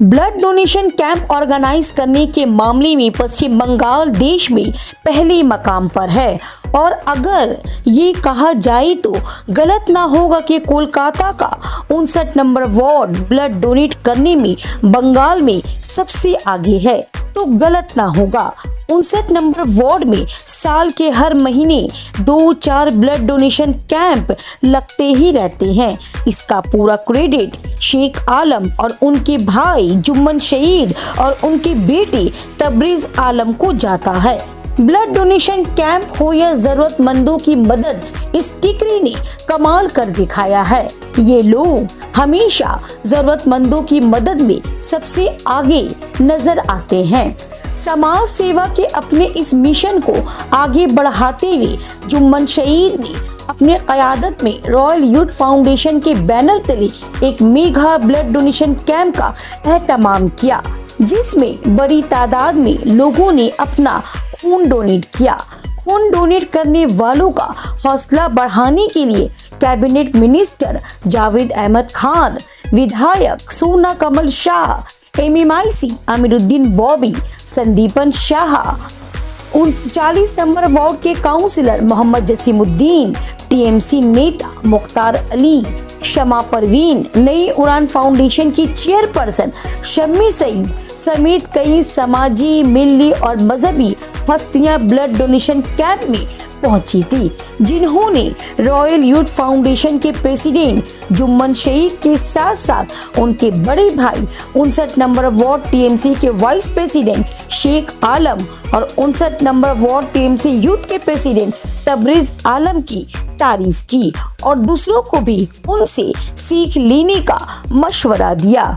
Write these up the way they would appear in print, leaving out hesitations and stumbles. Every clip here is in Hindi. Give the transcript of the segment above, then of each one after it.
ब्लड डोनेशन कैंप ऑर्गेनाइज करने के मामले में पश्चिम बंगाल देश में पहले मकाम पर है और अगर ये कहा जाए तो गलत ना होगा कि कोलकाता का 59 नंबर वार्ड ब्लड डोनेट करने में बंगाल में सबसे आगे है तो गलत ना होगा। 59 नंबर वार्ड में साल के हर महीने 2-4 ब्लड डोनेशन कैंप लगते ही रहते हैं। इसका पूरा क्रेडिट शेख आलम और उनके भाई जुम्मन शहीद और उनके बेटे तबरेज आलम को जाता है। ब्लड डोनेशन कैंप हो या जरूरतमंदों की मदद, इस टिकरी ने कमाल कर दिखाया है। ये लोग हमेशा जरूरतमंदों की मदद में सबसे आगे नजर आते हैं। समाज सेवा के अपने इस मिशन को आगे बढ़ाते हुए जुम्मन शहीद ने अपने क़यादत में रॉयल यूथ फाउंडेशन के बैनर तले एक मेगा ब्लड डोनेशन कैंप का एहतमाम किया, जिसमें बड़ी तादाद में लोगों ने अपना खून डोनेट किया। खून डोनेट करने वालों का हौसला बढ़ाने के लिए कैबिनेट मिनिस्टर जावेद अहमद खान, विधायक Sona Kamal Shah, MMIC Amiruddin Bobby, Sandipan Shah, 39 number ward के काउंसिलर मोहम्मद जसीमुद्दीन, TMC नेता मुख्तार अली, शमा परवीन, नई उड़ान फाउंडेशन की चेयरपर्सन शम्मी सईद समेत कई समाजी, मिली और मजहबी हस्तियां ब्लड डोनेशन कैंप में पहुंची थी, जिन्होंने रॉयल यूथ फाउंडेशन के प्रेसिडेंट जुम्मन शहीद के साथ साथ उनके बड़े भाई 59 नंबर वार्ड TMC के वाइस प्रेसिडेंट शेख आलम और 59 नंबर वार्ड TMC यूथ के प्रेसिडेंट तबरेज आलम की तारीफ की और दूसरों को भी उनसे सीख लेने का मशवरा दिया।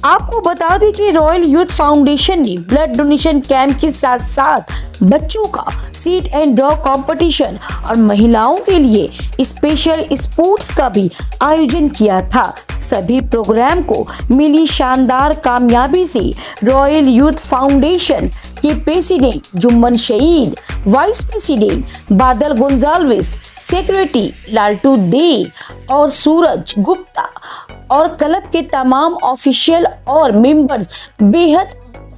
आपको बता दें कि रॉयल यूथ फाउंडेशन ने ब्लड डोनेशन कैंप के साथ साथ बच्चों का सीट एंड ड्रॉ कंपटीशन और महिलाओं के लिए स्पेशल स्पोर्ट्स का भी आयोजन किया था। सभी प्रोग्राम को मिली शानदार कामयाबी से रॉयल यूथ फाउंडेशन के प्रेसिडेंट जुम्मन शहीद, वाइस प्रेसिडेंट बादल गोंजाल्विस, सेक्रेटरी लालटू दे और सूरज गुप्ता और क्लब के तमाम ऑफिशियल और मेंबर्स बेहद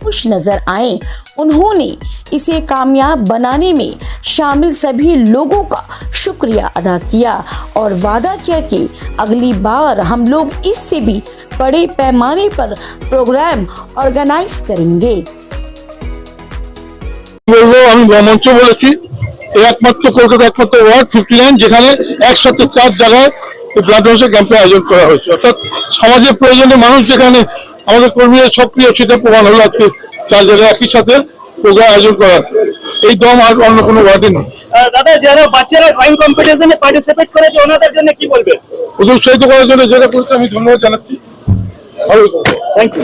खुश नजर आए। उन्होंने इसे कामयाब बनाने में शामिल सभी लोगों का शुक्रिया अदा किया और वादा किया कि अगली बार हम लोग इससे भी बड़े पैमाने पर प्रोग्राम ऑर्गेनाइज करेंगे। আমি মঞ্চে বলেছি একমাত্র কলকাতা একমাত্র ওয়ার্ড 59 যেখানে একসাথে 4 জায়গায় ব্লাড ডোনেশন ক্যাম্পের আয়োজন করা হয়েছে, অর্থাৎ সমাজের প্রয়োজনে মানুষ যেখানে আমাদের কর্মীরা সক্রিয় সেটা প্রমাণ হলো আজকে 4 জায়গায় একই সাথে প্রোগ্রাম আয়োজন করা। এই দম আর অন্য কোনো ওয়ার্ডে নেই। দাদা, যারা বাচ্চারা ড্রয়িং কম্পিটিশনে পার্টিসিপেট করেছে ওনাদের জন্য কি বলবেন? উৎসাহিত করার জন্য যেটা করেছে আমি ধন্যবাদ জানাচ্ছি।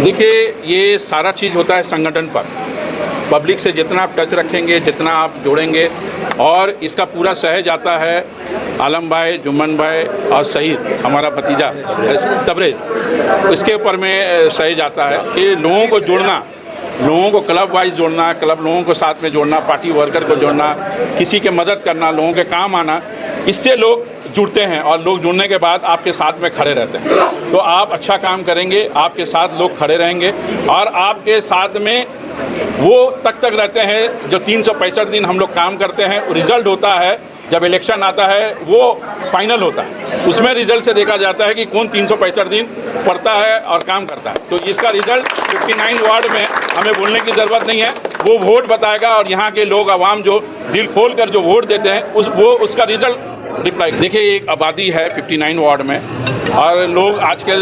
देखिए, ये सारा चीज़ होता है संगठन पर। पब्लिक से जितना आप टच रखेंगे, जितना आप जोड़ेंगे, और इसका पूरा सह जाता है आलम भाई, जुम्मन भाई और शहीद हमारा भतीजा तबरेज, इसके ऊपर में सह जाता है कि लोगों को जोड़ना, लोगों को क्लब वाइज जोड़ना, क्लब लोगों को साथ में जोड़ना, पार्टी वर्कर को जोड़ना, किसी के मदद करना, लोगों के काम आना, इससे लोग जुड़ते हैं और लोग जुड़ने के बाद आपके साथ में खड़े रहते हैं। तो आप अच्छा काम करेंगे, आपके साथ लोग खड़े रहेंगे और आपके साथ में वो तक रहते हैं जो 365 दिन हम लोग काम करते हैं। रिज़ल्ट होता है जब इलेक्शन आता है, वो फाइनल होता है, उसमें रिजल्ट से देखा जाता है कि कौन 365 दिन पढ़ता है और काम करता है। तो इसका रिजल्ट 59 वार्ड में हमें बोलने की ज़रूरत नहीं है, वो वोट बताएगा और यहाँ के लोग आवाम जो दिल खोल कर जो वोट देते हैं उसका रिजल्ट रिप्लाई। देखिए, एक आबादी है 59 वार्ड में और लोग आजकल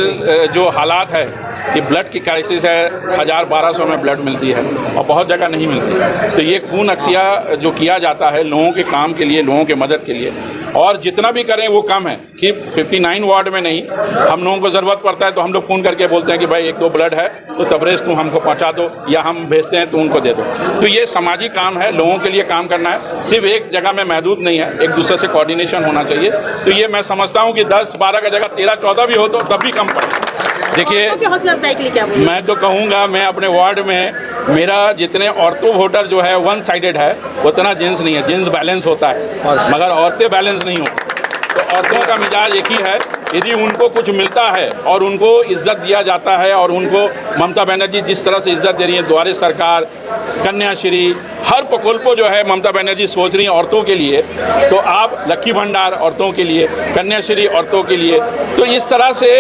जो हालात है कि ब्लड की क्राइसिस है, 1000-1200 में ब्लड मिलती है और बहुत जगह नहीं मिलती है। तो ये खून अक्तिया जो किया जाता है लोगों के काम के लिए, लोगों के मदद के लिए, और जितना भी करें वो कम है कि 59 वार्ड में नहीं, हम लोगों को ज़रूरत पड़ता है तो हम लोग फ़ोन करके बोलते हैं कि भाई 1-2 ब्लड है तो तबरेज तुम हमको पहुंचा दो, या हम भेजते हैं तो उनको दे दो। तो ये सामाजिक काम है, लोगों के लिए काम करना है, सिर्फ एक जगह में महदूद नहीं है, एक दूसरे से कोऑर्डिनेशन होना चाहिए। तो ये मैं समझता हूँ कि 10-12 का जगह 13-14 भी हो तो तब भी कम पड़े। देखिए, मैं तो कहूँगा, मैं अपने वार्ड में मेरा जितने औरतों वोटर जो है 1 साइडेड है, उतना जेंट्स नहीं है। जेंट्स बैलेंस होता है मगर औरतें बैलेंस नहीं होती। तो औरतों का मिजाज एक ही है यदि उनको कुछ मिलता है और उनको इज्जत दिया जाता है और उनको ममता बनर्जी जिस तरह से इज्जत दे रही है, द्वारे सरकार, कन्याश्री, हर प्रकल्प जो है ममता बनर्जी सोच रही हैं औरतों के लिए, तो आप लक्की भंडार औरतों के लिए, कन्याश्री औरतों के लिए, तो इस तरह से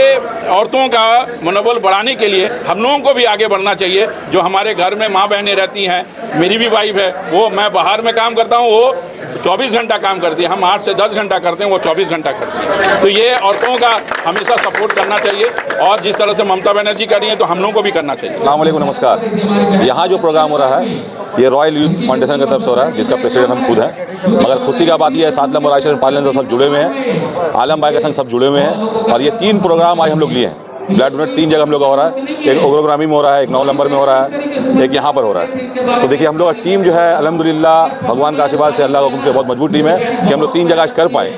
औरतों का मनोबल बढ़ाने के लिए हम लोगों को भी आगे बढ़ना चाहिए। जो हमारे घर में माँ बहनें रहती हैं, मेरी भी वाइफ है, वो मैं बाहर में काम करता हूँ, वो 24 घंटा काम करती है, हम 8 से 10 घंटा करते हैं, वो 24 घंटा करती है। तो ये औरतों का हमेशा सपोर्ट करना चाहिए और जिस तरह से ममता बनर्जी कर रही हैं तो हम लोगों को भी करना चाहिए। अस्सलाम वालेकुम, नमस्कार। यहाँ जो प्रोग्राम हो रहा है ये रॉयल यूथ फाउंडेशन की तरफ से हो रहा है, जिसका प्रेसिडेंट हम खुद हैं। मगर खुशी का बात यह है 7 नंबर आयशर पार्लियामेंट से सब जुड़े हुए हैं, आलम भाई के संग सब जुड़े हुए हैं और ये 3 प्रोग्राम आज हम लोग लिए हैं। ब्लड डोनेट 3 जगह हम लोग का हो रहा है, एक ओग्रोग्रामी में हो रहा है, एक 9 नंबर में हो रहा है, एक यहाँ पर हो रहा है। तो देखिए हम लोग का टीम जो है अल्हम्दुलिल्लाह भगवान का आशीर्वाद से, अल्लाह के हुक्म से बहुत मजबूत टीम है कि हम लोग 3 जगह आज कर पाए।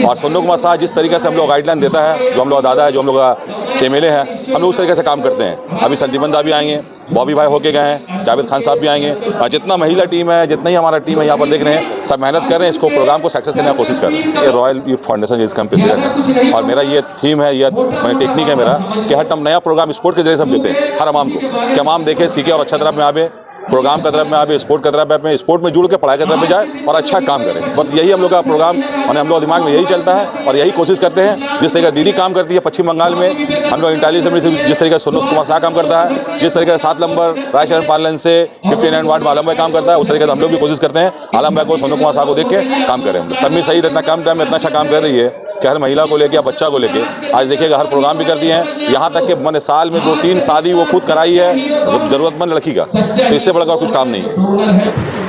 और सोनू कुमार साहब जिस तरीके से हम लोग गाइडलाइन देता है, जो हम लोग दादा है, जो हम लोग का एमएलए है, हम लोग उस तरीके से काम करते हैं। अभी संदीपन दा भी आएंगे, बॉबी भाई होके गए हैं, जावेद खान साहब भी आएंगे और जितना महिला टीम है, जितना ही हमारा टीम है यहाँ पर देख रहे हैं, सब मेहनत कर रहे हैं, इसको प्रोग्राम को सक्सेस करने की कोशिश कर रहे हैं। ये रॉयल यूथ फाउंडेशन जिसका हम प्रेसिडेंट है और मेरा ये थीम है, ये मैंने टेक्निक है मेरा कि हर टाइम नया प्रोग्राम स्पोर्ट के जरिए सब देते हैं हर आवाम को, कि आवाम देखे, सीखे और अच्छा तरफ में आवे, प्रोग्राम की तरफ में आवे, स्पोर्ट की तरफ में, स्पोर्ट में जुड़ के पढ़ाई की तरफ में जाए और अच्छा काम करें। बस यही हम लोग का प्रोग्राम और हम लोग दिमाग में यही चलता है और यही कोशिश करते हैं। जिस तरीके दीदी काम करती है पश्चिम बंगाल में, हम लोग इंटेलिजेंस से जिस तरीके से सोनू कुमार शाह काम करता है, जिस तरीके से 7 नंबर रायशरण पार्लियामेंट से 59 वार्ड में आलम भाई काम करता है, उस तरीके से हम लोग भी कोशिश करते हैं आलम भाई को, सोनू कुमार शाह को देख के काम करें। तन्वी सईद इतना कम टाइम में इतना अच्छा काम कर रही है कि हर महिला को लेकर या बच्चा को लेकर आज देखिएगा हर प्रोग्राम भी करती हैं। यहाँ तक कि मैंने साल में 2-3 शादी वो खुद कराई है ज़रूरतमंद लड़की का, तो इससे बढ़कर कुछ काम नहीं है।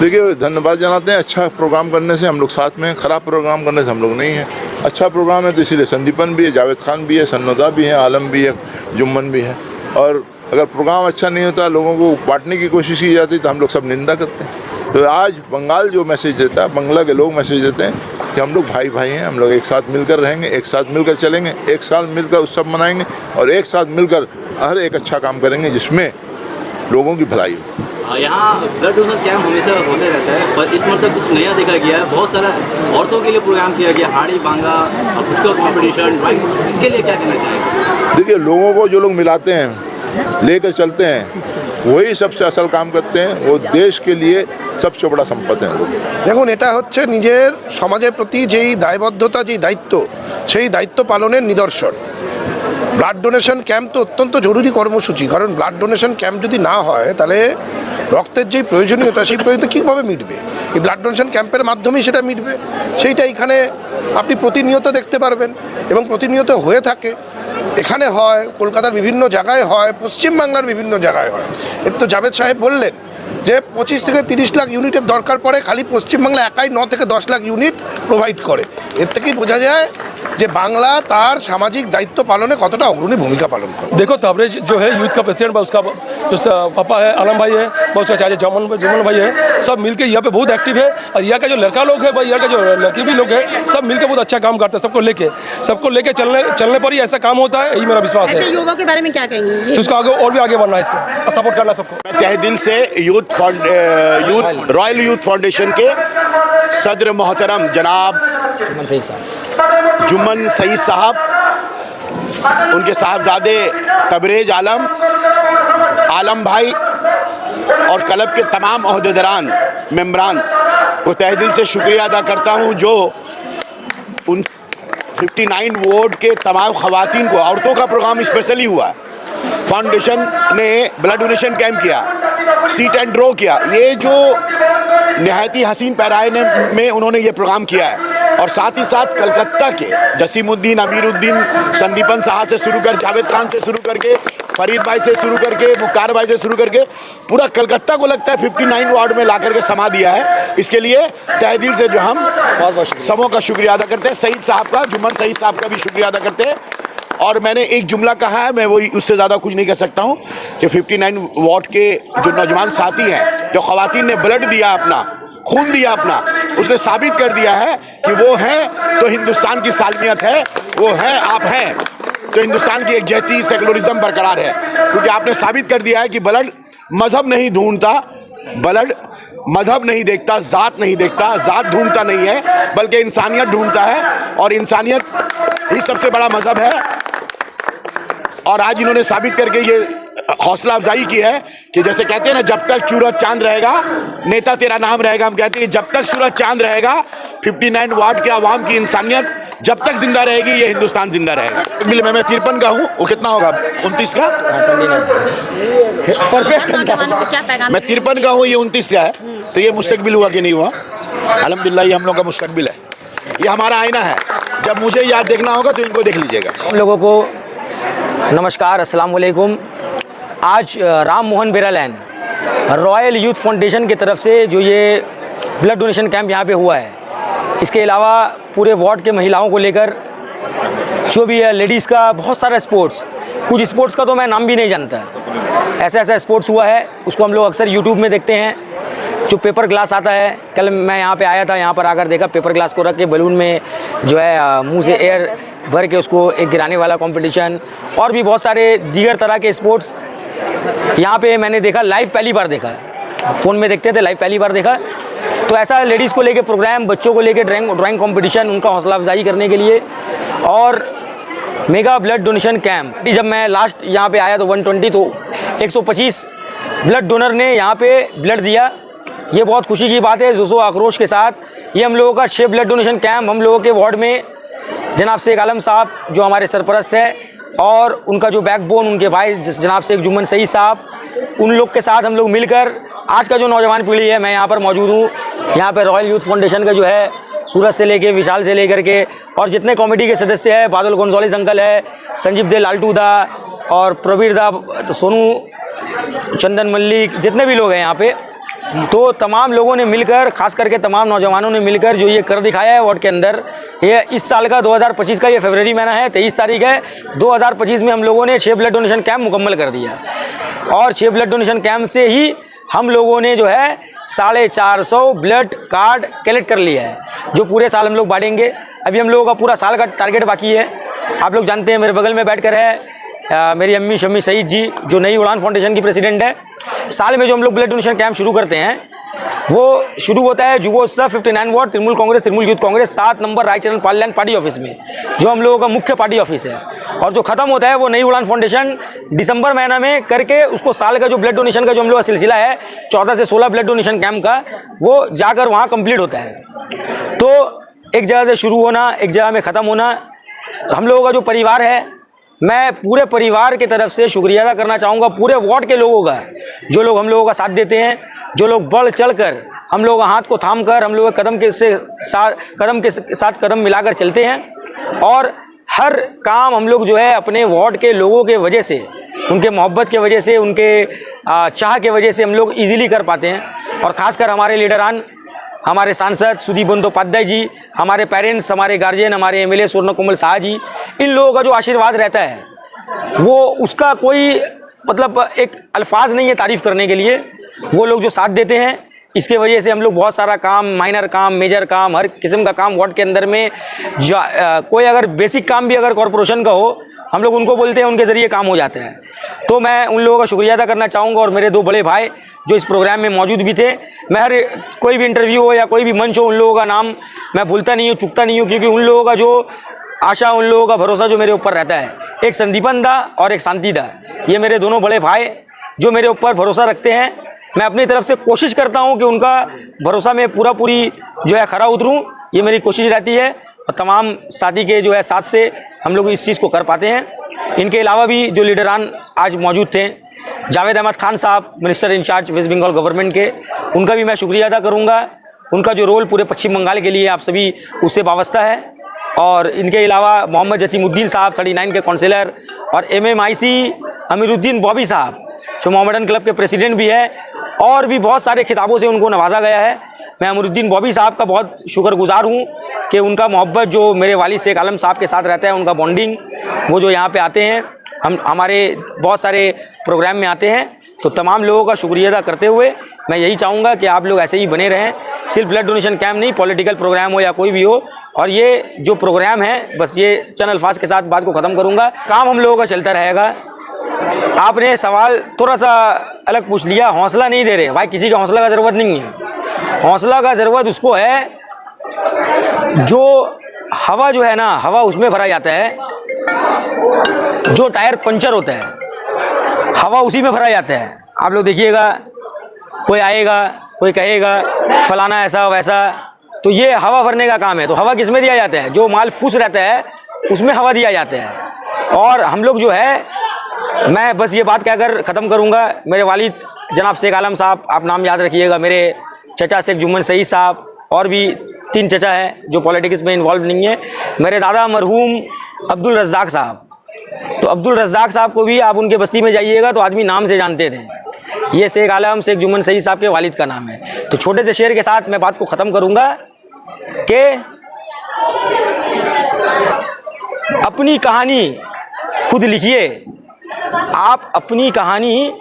देखिए धन्यवाद जनाते हैं, अच्छा प्रोग्राम करने से हम लोग साथ में, ख़राब प्रोग्राम करने से हम लोग नहीं हैं। अच्छा प्रोग्राम है तो इसीलिए संदीपन भी है, जावेद खान भी है, सन्नोदा भी है, आलम भी है, जुम्मन भी है। और अगर प्रोग्राम अच्छा नहीं होता, लोगों को बांटने की कोशिश की जाती तो हम लोग सब निंदा करते हैं। तो आज बंगाल जो मैसेज देता है, बंगला के लोग मैसेज देते हैं कि हम लोग भाई भाई हैं, हम लोग एक साथ मिलकर रहेंगे, एक साथ मिलकर चलेंगे, एक साथ मिलकर उत्सव मनाएंगे और एक साथ मिलकर हर एक अच्छा काम करेंगे जिसमें लोगों की भलाई हो। यहाँ ब्लड डोनेशन कैंप हमेशा होते रहता है, पर इस मतलब कुछ नया देखा गया है। बहुत सारा औरतों के लिए प्रोग्राम किया गया, हाड़ी बांगा, पुचका कॉम्पिटिशन, इसके लिए क्या कहना चाहेंगे? देखिए लोगों को जो लोग मिलाते हैं, लेकर चलते हैं, वही सबसे असल काम करते हैं, वो देश के लिए सबसे बड़ा सम्पत्ति है। দেখুন এটা হচ্ছে নিজের সমাজের প্রতি যেই দায়বদ্ধতা, যেই দায়িত্ব, সেই দায়িত্ব পালনের নিদর্শন। ব্লাড ডোনেশন ক্যাম্প তো অত্যন্ত জরুরি কর্মসূচি, কারণ ব্লাড ডোনেশন ক্যাম্প যদি না হয় তাহলে রক্তের যেই প্রয়োজনীয়তা সেই প্রয়োজনীয়তা কীভাবে মিটবে? এই ব্লাড ডোনেশন ক্যাম্পের মাধ্যমেই সেটা মিটবে। সেইটা এখানে আপনি প্রতিনিয়ত দেখতে পারবেন এবং প্রতিনিয়ত হয়ে থাকে। এখানে হয়, কলকাতার বিভিন্ন জায়গায় হয়, পশ্চিমবাংলার বিভিন্ন জায়গায় হয়। এর তো জাভেদ সাহেব বললেন যে 25 থেকে 30 লাখ ইউনিটের দরকার পড়ে, খালি পশ্চিমবাংলা একাই 9 থেকে 10 লাখ ইউনিট প্রোভাইড করে। এর থেকেই বোঝা যায় যে বাংলা তার সামাজিক দায়িত্ব পালনে কতটা অগ্রণী ভূমিকা পালন করে। देखो तबरेज जो है यूथ का प्रेसिडेंट उसका जो पापा है आलम भाई है, बहुत उसका चाचा जुम्मन भाई है, सब मिलके यहाँ पे बहुत एक्टिव है। और यहाँ का जो लड़का लोग है भाई, यहाँ का जो लड़की भी लोग है, सब मिलकर बहुत अच्छा काम करते हैं। सबको लेके चलने पर ही ऐसा काम होता है, यही मेरा विश्वास है। योगा के बारे में क्या कहेंगे? तो इसको आगे और भी आगे बढ़ना है, इसको और सपोर्ट करना सबको। तहे दिल से रॉयल यूथ फाउंडेशन के सदर मोहतरम जनाब जुम्मन सईद साहब, उनके साहबजादे तबरेज आलम भाई और क्लब के तमाम ओहदेदारान मेंबरान को तहे दिल से शुक्रिया अदा करता हूं, जो उन 59 वार्ड के तमाम ख़वातीन को, औरतों का प्रोग्राम स्पेशली हुआ, फाउंडेशन ने ब्लड डोनेशन कैंप किया, सीट एंड ड्रॉ किया। ये जो नहायती हसीन पैराए में उन्होंने ये प्रोग्राम किया है। और साथ ही साथ कलकत्ता के जसीमुद्दीन, अमीरुद्दीन, संदीपन साहा से शुरू कर, जावेद खान से शुरू करके, फरीद भाई से शुरू करके, मुख्तार भाई से शुरू करके पूरा कलकत्ता को लगता है 59 वार्ड में ला करके समा दिया है। इसके लिए तहे दिल से जो हम सबों का शुक्रिया अदा करते हैं, सईद साहब का, जुम्मन सईद साहब का भी शुक्रिया अदा करते हैं। और मैंने एक जुमला कहा है, मैं वही उससे ज़्यादा कुछ नहीं कह सकता हूँ कि 59 वार्ड के जो नौजवान साथी हैं, जो ख़वातीन ने ब्लड दिया, अपना खून दिया अपना, उसने साबित कर दिया है कि वो हैं तो हिंदुस्तान की सालमियत है, वो हैं, आप हैं तो हिंदुस्तान की एकजहती, सेकुलरिज्म बरकरार है। क्योंकि आपने साबित कर दिया है कि ब्लड मजहब नहीं ढूंढता, ब्लड मजहब नहीं देखता, जात नहीं देखता, जात ढूंढता नहीं है, बल्कि इंसानियत ढूंढता है, और इंसानियत ही सबसे बड़ा मजहब है। और आज इन्होंने साबित करके ये हौसला अफजाई की है कि जैसे कहते हैं ना, जब तक सूरज चांद रहेगा नेता तेरा नाम रहेगा। हम कहते हैं जब तक सूरज चांद रहेगा 59 वार्ड के आवाम की इंसानियत जब तक जिंदा रहेगी, ये हिंदुस्तान जिंदा रहेगा। बिल में मैं 53 का हूँ, वो कितना होगा 29 का? परफेक्ट। मैं 53 का हूँ, ये 29 का है, तो ये मुस्तकबिल हुआ कि नहीं हुआ? अल्हम्दुलिल्लाह ये हम लोग का मुस्तकबिल है, ये हमारा आईना है। जब मुझे याद देखना होगा तो इनको देख लीजिएगा। हम लोगों को नमस्कार, अस्सलाम वालेकुम। आज राम मोहन बेरालैन रॉयल यूथ फाउंडेशन की तरफ से जो ये ब्लड डोनेशन कैंप यहाँ पे हुआ है, इसके अलावा पूरे वार्ड के महिलाओं को लेकर जो भी है, लेडीज़ का बहुत सारा स्पोर्ट्स, कुछ स्पोर्ट्स का तो मैं नाम भी नहीं जानता, ऐसा ऐसा स्पोर्ट्स हुआ है। उसको हम लोग अक्सर यूट्यूब में देखते हैं। जो पेपर ग्लास आता है, कल मैं यहाँ पे आया था, यहाँ पर आकर देखा पेपर ग्लास को रख के बलून में जो है मुंह से एयर भर के उसको एक गिराने वाला कंपटीशन, और भी बहुत सारे दीगर तरह के स्पोर्ट्स यहाँ पे मैंने देखा। लाइव पहली बार देखा, फ़ोन में देखते थे, लाइव पहली बार देखा। तो ऐसा लेडीज़ को लेके प्रोग्राम, बच्चों को लेके ड्राइंग कंपटीशन, उनका हौसला अफजाई करने के लिए, और मेगा ब्लड डोनेशन कैंप। जब मैं लास्ट यहाँ पे आया तो 120, तो 125 ब्लड डोनर ने यहाँ पे ब्लड दिया। ये बहुत खुशी की बात है। जोशो आक्रोश के साथ ये हम लोगों का 6 ब्लड डोनेशन कैंप हम लोगों के वार्ड में जनाब शेख आलम साहब जो हमारे सरपरस्त है, और उनका जो बैकबोन उनके भाई जनाब शेख जुम्मन सईद साहब, उन लोग के साथ हम लोग मिलकर आज का जो नौजवान पीढ़ी है, मैं यहाँ पर मौजूद हूँ। यहाँ पर रॉयल यूथ फाउंडेशन का जो है, सूरज से लेके, विशाल से लेकर के, और जितने कमेटी के सदस्य हैं, बादल गोंजालेस अंकल है, संजीव दे लालटू दा, और प्रवीर दा, सोनू, चंदन मल्लिक, जितने भी लोग हैं यहाँ पे, तो तमाम लोगों ने मिलकर, खास करके तमाम नौजवानों ने मिलकर जो ये कर दिखाया है वार्ड के अंदर। ये इस साल का 2025 का ये फरवरी महीना है, 23 तारीख है 2025 में हम लोगों ने 6 ब्लड डोनेशन कैंप मुकम्मल कर दिया, और 6 ब्लड डोनेशन कैंप से ही हम लोगों ने जो है 450 ब्लड कार्ड कलेक्ट कर लिया है, जो पूरे साल हम लोग बांटेंगे। अभी हम लोगों का पूरा साल का टारगेट बाकी है। आप लोग जानते हैं, मेरे बगल में बैठकर है मेरी अम्मी शम्मी सईद जी, जो नई उड़ान फाउंडेशन की प्रेसिडेंट है। साल में जो हम लोग ब्लड डोनेशन कैंप शुरू करते हैं, वो शुरू होता है जुबोत्सव 59 ward Trinamool Congress, Trinamool youth Congress 7 number Raicharan parliament party office में, जो हम लोगों का मुख्य पार्टी ऑफिस है। और जो खत्म होता है वो नई उड़ान फाउंडेशन दिसंबर महीना में करके, उसको साल का जो ब्लड डोनेशन का जो हम लोग का सिलसिला है 14 से 16 ब्लड डोनेशन कैंप का, वो जाकर वहाँ कंप्लीट होता है। तो एक जगह से शुरू होना, एक जगह में ख़त्म होना, हम लोगों का जो परिवार है, मैं पूरे परिवार की तरफ से शुक्रिया अदा करना चाहूँगा पूरे वार्ड के लोगों का, जो लोग हम लोगों का साथ देते हैं, जो लोग बढ़ चढ़कर हम लोग हाथ को थाम कर, हम लोग कदम के साथ कदम मिलाकर चलते हैं, और हर काम हम लोग जो है अपने वार्ड के लोगों के वजह से, उनके मोहब्बत के वजह से, उनके चाह के वजह से हम लोग ईजिली कर पाते हैं। और ख़ासकर हमारे लीडरान, हमारे सांसद सुदीप बंदोपाध्याय जी, हमारे पेरेंट्स, हमारे गार्जियन, हमारे एमएलए स्वर्ण कोमल शाह जी, इन लोगों का जो आशीर्वाद रहता है, वो उसका कोई मतलब एक अल्फाज नहीं है तारीफ़ करने के लिए। वो लोग जो साथ देते हैं, इसके वजह से हम लोग बहुत सारा काम, माइनर काम, मेजर काम, हर किस्म का काम वार्ड के अंदर में कोई अगर बेसिक काम भी अगर कॉरपोरेशन का हो, हम लोग उनको बोलते हैं, उनके ज़रिए काम हो जाता है। तो मैं उन लोगों का शुक्रिया अदा करना चाहूँगा, और मेरे 2 बड़े भाई जो इस प्रोग्राम में मौजूद भी थे। मैं हर कोई भी इंटरव्यू हो या कोई भी मंच हो, उन लोगों का नाम मैं भूलता नहीं हूँ, चुकता नहीं हूँ, क्योंकि उन लोगों का जो आशा, उन लोगों का भरोसा जो मेरे ऊपर रहता है, एक संदीपन दा और एक शांति दा, ये मेरे दोनों बड़े भाई जो मेरे ऊपर भरोसा रखते हैं। मैं अपनी तरफ से कोशिश करता हूं कि उनका भरोसा में पूरी जो है खरा उतरूं, ये मेरी कोशिश रहती है, और तमाम साथी के जो है साथ से हम लोग इस चीज़ को कर पाते हैं। इनके अलावा भी जो लीडरान आज मौजूद थे, जावेद अहमद खान साहब, minister in-charge West Bengal government के, उनका भी मैं शुक्रिया अदा करूँगा। उनका जो रोल पूरे पश्चिम बंगाल के लिए आप सभी उससे वाबस्ता है। और इनके अलावा मोहम्मद जसीमुद्दीन साहब 39 के काउंसिलर, और MMIC अमीरुद्दीन बॉबी साहब जो मोहम्मदन क्लब के प्रेसिडेंट भी है, और भी बहुत सारे खिताबों से उनको नवाजा गया है। मैं अमीरुद्दीन बॉबी साहब का बहुत शुक्रगुजार हूँ कि उनका मोहब्बत जो मेरे वालिद शेख आलम साहब के साथ रहता है, उनका बॉन्डिंग, वो जो यहाँ पे आते हैं, हमारे बहुत सारे प्रोग्राम में आते हैं। तो तमाम लोगों का शुक्रिया अदा करते हुए मैं यही चाहूँगा कि आप लोग ऐसे ही बने रहें। सिर्फ ब्लड डोनेशन कैंप नहीं, पॉलिटिकल प्रोग्राम हो या कोई भी हो, और ये जो प्रोग्राम है, बस ये चंद अल्फाज के साथ बात को ख़त्म करूँगा। काम हम लोगों का चलता रहेगा। आपने सवाल थोड़ा सा अलग पूछ लिया, हौसला नहीं दे रहे भाई, किसी का हौसला का ज़रूरत नहीं है। हौसला का ज़रूरत उसको है जो हवा जो है ना, हवा उसमें भरा जाता है, जो टायर पंचर होता है हवा उसी में भरा जाता है। आप लोग देखिएगा, कोई आएगा कोई कहेगा फलाना ऐसा वैसा, तो ये हवा भरने का काम है। तो हवा किस में दिया जाता है? जो माल फूस रहता है उसमें हवा दिया जाता है। और हम लोग जो है, मैं बस ये बात कहकर ख़त्म करूँगा। मेरे वालिद जनाब शेख आलम साहब, आप नाम याद रखिएगा, मेरे चचा शेख जुम्मन सईद साहब, और भी 3 चचा हैं जो पॉलिटिक्स में इन्वॉल्व नहीं है। मेरे दादा मरहूम अब्दुल रज़्ज़ाक साहब, तो अब्दुल रज़्ज़ाक साहब को भी आप उनके बस्ती में जाइएगा तो आदमी नाम से जानते थे। ये शेख आलम शेख जुम्मन सईद साहब के वालिद का नाम है। तो छोटे से शेर के साथ मैं बात को ख़त्म करूँगा कि अपनी कहानी खुद लिखिए, आप अपनी कहानी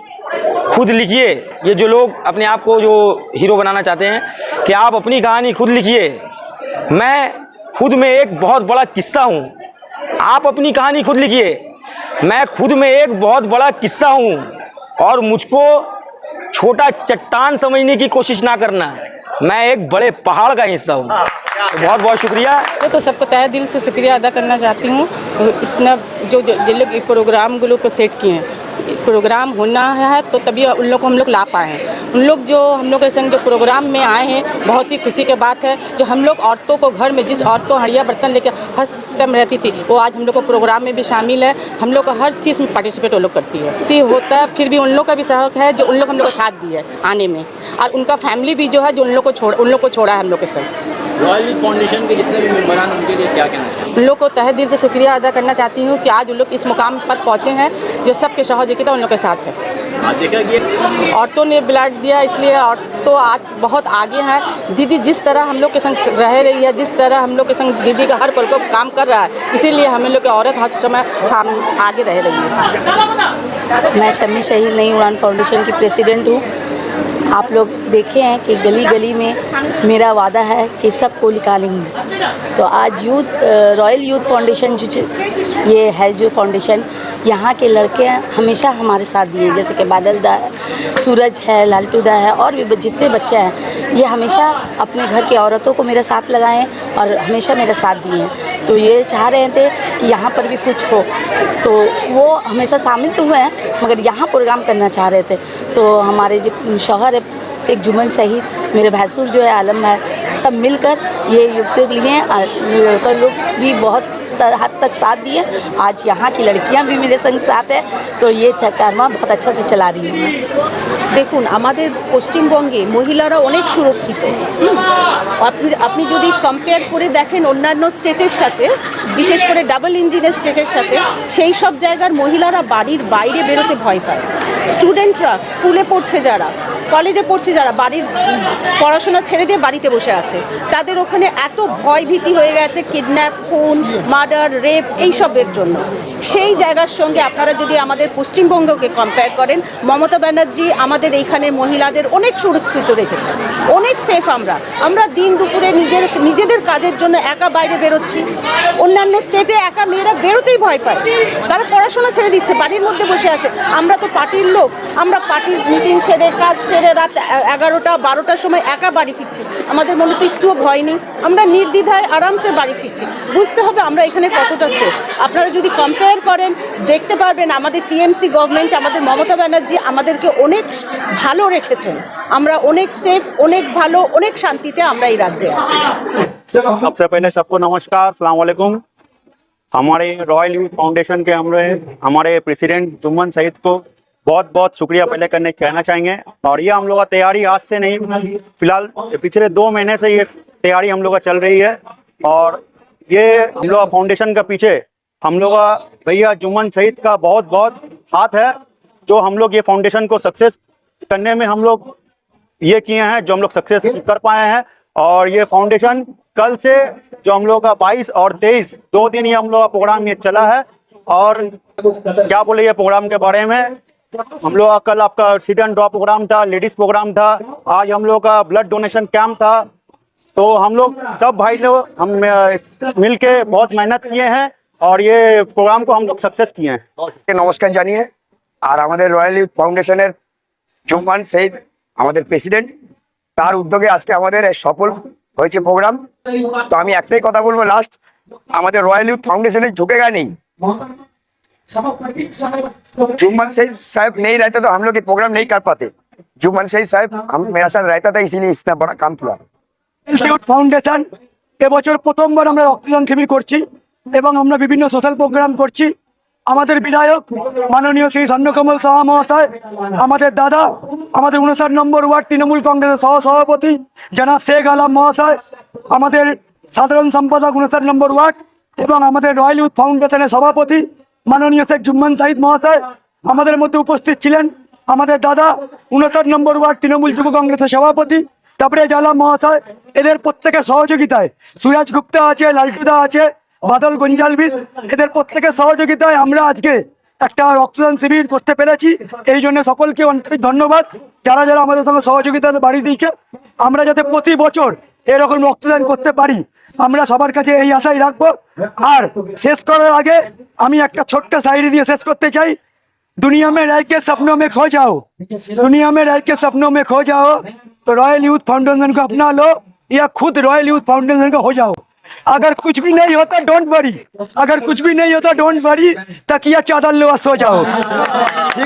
खुद लिखिए। ये जो लोग अपने आप को जो हीरो बनाना चाहते हैं कि आप अपनी कहानी खुद लिखिए। मैं खुद में एक बहुत बड़ा किस्सा हूँ, आप अपनी कहानी खुद लिखिए। मैं खुद में एक बहुत बड़ा किस्सा हूँ और मुझको छोटा चट्टान समझने की कोशिश ना करना, मैं एक बड़े पहाड़ का हिस्सा हूँ। तो बहुत बहुत शुक्रिया। तो सबको तहे दिल से शुक्रिया अदा करना चाहती हूँ। इतना जो जिन लोग प्रोग्राम को सेट किए हैं, प्रोग्राम होना है तो तभी उन लोग को हम लोग ला पाए हैं। उन लोग जो हम लोग के संग जो प्रोग्राम में आए हैं, बहुत ही खुशी की बात है। जो हम लोग औरतों को घर में, जिस औरतों हड़िया बर्तन लेकर हर टाइम रहती थी, वो आज हम लोग को प्रोग्राम में भी शामिल है। हम लोग को हर चीज़ में पार्टिसिपेट वो लोग करती है। तो होता है, फिर भी उन लोग का भी सहयोग है जो उन लोग हम लोग को साथ दिया है आने में, और उनका फैमिली भी जो है जो उन लोग को छोड़ा है हम लोग के संग। रॉयल यूथ फाउंडेशन के जितने भी मेंबरान, उनके लिए क्या कहना चाहिए? उन लोग को तहे दिल से शुक्रिया अदा करना चाहती हूँ कि आज उन लोग इस मुकाम पर पहुँचे हैं, जो सबके सहयोगिता उन लोग के साथ है। देखा कि औरतों ने ब्लड दिया, इसलिए औरतों आज बहुत आगे हैं। दीदी जिस तरह हम लोग के संग रह रही है, जिस तरह हम लोग के संग दीदी का हर पल को काम कर रहा है, इसीलिए हमें लोग की औरत हर समय सामने आगे रह रही है। मैं शम्मी शहीद नई उड़ान फाउंडेशन की प्रेसिडेंट हूँ। आप लोग देखे हैं कि गली गली में मेरा वादा है कि सबको निकालेंगे। तो आज रॉयल यूथ फाउंडेशन ये है जो फाउंडेशन, यहाँ के लड़के हमेशा हमारे साथ दिए, जैसे कि बादल दा है, सूरज है, लालटू दा है, और भी जितने बच्चे हैं, ये हमेशा अपने घर की औरतों को मेरे साथ लगाएं और हमेशा मेरा साथ दिए हैं। तो ये चाह रहे थे कि यहाँ पर भी कुछ हो, तो वो हमेशा शामिल तो हुए हैं, मगर यहाँ प्रोग्राम करना चाह रहे थे। तो हमारे जो शौहर है शेख जुम्मन सहीद, मेरे भैंसुर जो है आलम है, सब मिलकर ये युक्त लिए और लड़का लोग भी बहुत हद तक साथ दिए। आज यहाँ की लड़कियाँ भी मेरे संग साथ है, तो ये कारवा बहुत अच्छा से चला रही हूँ। দেখুন আমাদের পশ্চিমবঙ্গে মহিলারা অনেক সুরক্ষিত। আপনি যদি কম্পেয়ার করে দেখেন অন্যান্য স্টেটের সাথে, বিশেষ করে ডাবল ইঞ্জিনের স্টেটের সাথে, সেই সব জায়গার মহিলারা বাড়ির বাইরে বেরোতে ভয় পায়। স্টুডেন্টরা স্কুলে পড়ছে, যারা কলেজে পড়ছে, যারা বাড়ির পড়াশোনা ছেড়ে দিয়ে বাড়িতে বসে আছে, তাদের ওখানে এত ভয় ভীতি হয়ে গেছে কিডন্যাপ, খুন, মার্ডার, রেপ এইসবের জন্য। সেই জায়গার সঙ্গে আপনারা যদি আমাদের পশ্চিমবঙ্গকে কম্পেয়ার করেন, মমতা ব্যানার্জি আমাদের এইখানে মহিলাদের অনেক সুরক্ষিত রেখেছে, অনেক সেফ। আমরা দিন দুপুরে নিজেদের কাজের জন্য একা বাইরে বেরোচ্ছি। অন্যান্য স্টেটে একা মেয়েরা বেরোতেই ভয় পায়, তারা পড়াশোনা ছেড়ে দিচ্ছে, বাড়ির মধ্যে বসে আছে। আমরা তো পার্টির লোক, আমরা পার্টির মিটিং সেরে, কাজ সেরে রাত 11টা 12টার সময় একা বাড়ি ফিরছি। আমাদের মনে তো একটুও ভয় নেই, আমরা নির্দ্বিধায় আরামসে বাড়ি ফিরছি। বুঝতে হবে আমরা এখানে কতটা সেফ। আপনারা যদি কম্পেয়ার করেন দেখতে পারবেন আমাদের টিএমসি গভর্নমেন্ট, আমাদের মমতা ব্যানার্জি আমাদেরকে অনেক ভালো রেখেছেন। আমরা অনেক সেফ, অনেক ভালো, অনেক শান্তিতে আমরা এই রাজ্যে আছি। सबसे पहले सबको नमस्कार, अस्सलाम वालेकुम। हमारे रॉयल यूथ फाउंडेशन के हमारे प्रेसिडेंट जुम्मन सईद को बहुत बहुत शुक्रिया पहले कहना चाहेंगे। और ये हम लोग का तैयारी आज से नहीं, फिलहाल पिछले 2 महीने से ये तैयारी हम लोग का चल रही है। और ये हम लोग फाउंडेशन का पीछे हम लोग का भैया जुम्मन सईद का बहुत बहुत हाथ है, जो हम लोग ये फाउंडेशन को सक्सेस करने में हम लोग ये किए हैं, जो हम लोग सक्सेस कर पाए हैं। और ये फाउंडेशन कल से जो हम लोग का 22 और 23 2 दिन ही हम लोग का प्रोग्राम ये चला है। और क्या बोले ये प्रोग्राम के बारे में, हम लोग का कल आपका सीट एंड ड्रॉ प्रोग्राम था, लेडीज प्रोग्राम था, आज हम लोग का ब्लड डोनेशन कैंप था। तो हम लोग सब भाई लोग हम मिल के बहुत मेहनत किए हैं और ये प्रोग्राम को हम लोग सक्सेस किए हैं। नमस्कार जानिए। और हमारे रॉयल यूथ फाउंडेशनर जुम्मन सईद हमारे प्रेसिडेंट, তার উদ্যোগে আজকে আমাদের সফল হয়েছে প্রোগ্রাম। তো আমি একটাই কথা বলবো লাস্ট, আমাদের রয়্যাল ইউথ ফাउंडेशन झुकेगा नहीं। जुम्मन सईद साहब नहीं रहते तो हम लोग ये प्रोग्राम नहीं कर पाते। जुम्मन सईद साहब हम मेरे साथ रहता था, इसीलिए इतना बड़ा काम किया। ইউথ ফাউন্ডেশন এবছর প্রথমবার আমরা রক্তদান শিবির করছি এবং আমরা বিভিন্ন সোশ্যাল প্রোগ্রাম করছি। আমাদের বিধায়ক মাননীয় শ্রী স্বর্ণকমল সাহা মহাশয়, আমাদের দাদা, আমাদের 59 নম্বর ওয়ার্ড তৃণমূল কংগ্রেসের সহসভাপতি জনাব শেখ আলম মহাশয়, আমাদের সাধারণ সম্পাদক 59 নম্বর ওয়ার্ড এবং আমাদের রয়্যাল ইউথ ফাউন্ডেশনের সভাপতি মাননীয় শেখ জুম্মান সাইদ মহাশয় আমাদের মধ্যে উপস্থিত ছিলেন। আমাদের দাদা 59 নম্বর ওয়ার্ড তৃণমূল যুব কংগ্রেসের সভাপতি তাবরেজ আলম মহাশয়, এদের প্রত্যেকের সহযোগিতায় সুরাজ গুপ্তা আছে, লালটুদা আছে, বাদল গঞ্জালভিস, এদের প্রত্যেকের সহযোগিতায় আমরা আজকে একটা রক্তদান শিবির করতে পেরেছি। এই জন্য সকলকে অনেক ধন্যবাদ যারা যারা আমাদের সঙ্গে সহযোগিতা বাড়িয়ে দিয়েছে। আমরা যাতে প্রতি বছর এরকম রক্তদান করতে পারি আমরা সবার কাছে এই আশাই রাখবো। আর শেষ করার আগে আমি একটা ছোট্ট শায়রি দিয়ে শেষ করতে চাই। दुनिया में रह के सपनों में खो जाओ, दुनिया में रह के सपनों में खो जाओ, तो रॉयल यूथ फाउंडेशन को अपना लो या खुद रॉयल यूथ फाउंडेशन का हो जाओ। अगर कुछ भी नहीं होता डोंट वरी, अगर कुछ भी नहीं होता डोंट वरी, तकिया चादर लो और सो जाओ।